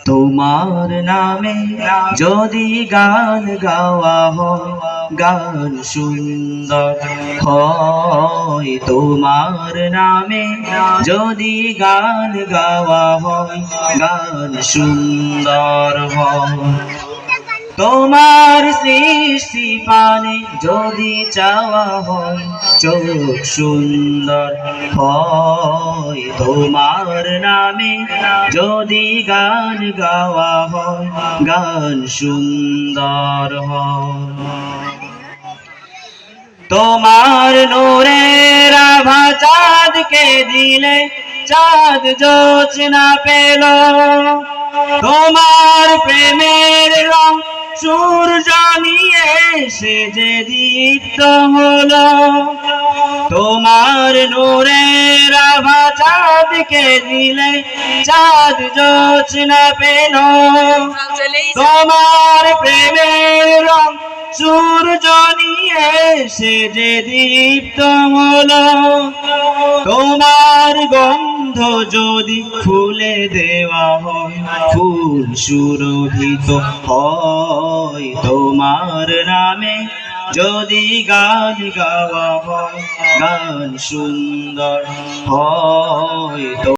তোমার নামে যদি গান গাওয়া হয়, গান সুন্দর হয়। তোমার নামে যদি গান গাওয়া হয়, গান সুন্দর হয়। তোমার সৃষ্টি পানে যদি চাওয়া হয়, চোখ সুন্দর হয়। তোমার নামে যদি গান গাওয়া হয়, গান সুন্দর হয়। তোমার নূরের আভা চাঁদকে দিলে চাঁদ জোছনা পেল। তোমার প্রেমের রং সূর্য নিয়ে সে যে দীপ্ত হলো। তোমার নূরের আভা চাঁদকে দিলে চাঁদ জোছনা পেল। তোমার প্রেমের রং সূর্য নিয়ে সে যে দীপ্ত হলো। তোমার গন্ধ যদি ফুলে দেওয়া হয়, ফুল সুরভিত হয়। তোমার নামে যদি গান গাওয়া হয়, গান সুন্দর হয়।